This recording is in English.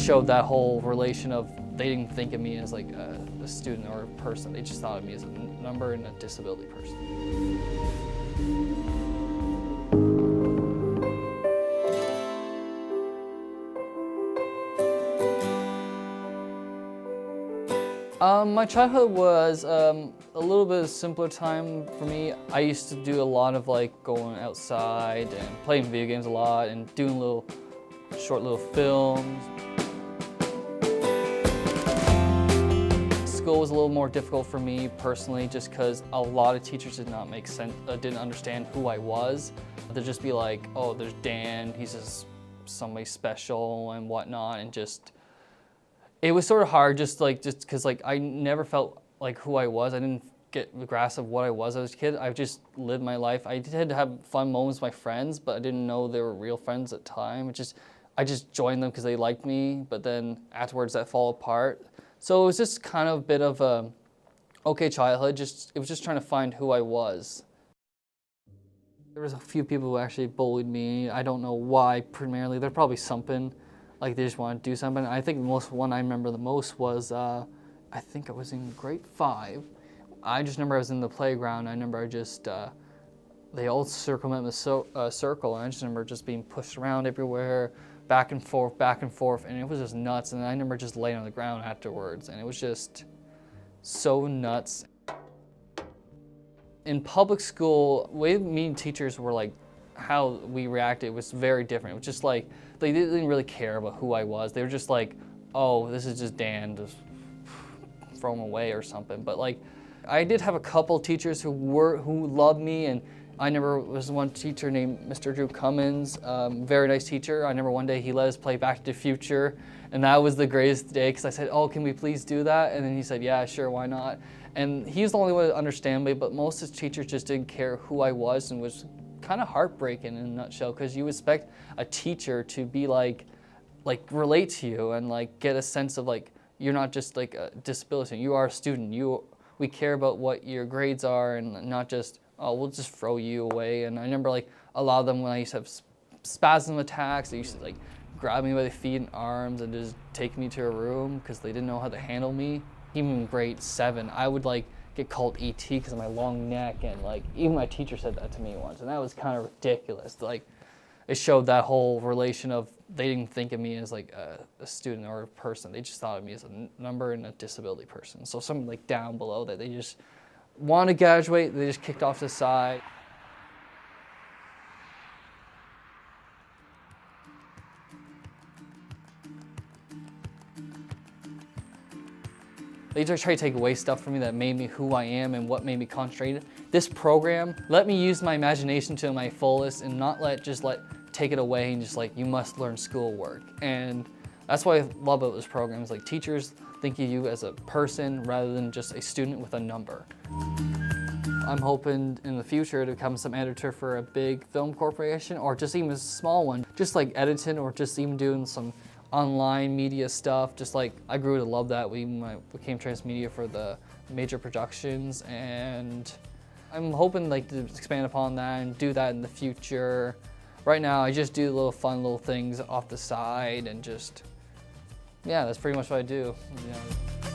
showed that whole relation of they didn't think of me as like a student or a person. They just thought of me as a number and a disability person. My childhood was a little bit of a simpler time for me. I used to do a lot of like going outside and playing video games a lot and doing short little films. School was a little more difficult for me personally just because a lot of teachers did not make sense, didn't understand who I was. They'd just be like, oh, there's Dan, he's just somebody special and whatnot, and just it was sort of hard just because I never felt like who I was. I didn't get the grasp of what I was as a kid. I just lived my life. I did have fun moments with my friends, but I didn't know they were real friends at the time. I just joined them because they liked me, but then afterwards that fell apart. So it was just kind of a bit of a okay childhood. It was just trying to find who I was. There was a few people who actually bullied me. I don't know why primarily. They're probably something. Like they just want to do something. I think the one I remember the most was, I think I was in grade 5. I just remember I was in the playground. I remember they all circled me in the circle, and I just remember just being pushed around everywhere, back and forth, and it was just nuts. And I remember just laying on the ground afterwards, and it was just so nuts. In public school, the way me and teachers were like, how we reacted was very different. It was just like, they didn't really care about who I was. They were just like, oh, this is just Dan, just throw him away or something. But like, I did have a couple teachers who loved me, and I remember was one teacher named Mr. Drew Cummins, very nice teacher. I remember one day he let us play Back to the Future, and that was the greatest day because I said, oh, can we please do that? And then he said, yeah, sure, why not? And he's the only one to understand me, but most of his teachers just didn't care who I was, and was kind of heartbreaking in a nutshell, because you expect a teacher to be like relate to you and like get a sense of like you're not just like a disability, you are a student. We care about what your grades are, and not just, oh, we'll just throw you away. And I remember like a lot of them, when I used to have spasm attacks, they used to like grab me by the feet and arms and just take me to a room because they didn't know how to handle me. Even in grade 7, I would like get called ET because of my long neck, and like even my teacher said that to me once, and that was kind of ridiculous. Like, it showed that whole relation of they didn't think of me as like a student or a person. They just thought of me as a number and a disability person. So something like down below that they just want to graduate, they just kicked off to the side. They just try to take away stuff from me that made me who I am and what made me concentrated. This program let me use my imagination to my fullest and not just let take it away and just like, you must learn schoolwork. And that's what I love about this program, is like teachers think of you as a person rather than just a student with a number. I'm hoping in the future to become some editor for a big film corporation, or just even a small one, just like editing or just even doing some online media stuff. Just like, I grew to love that. We became transmedia for the major productions, and I'm hoping like to expand upon that and do that in the future. Right now, I just do little fun little things off the side, and just, yeah, that's pretty much what I do. Yeah.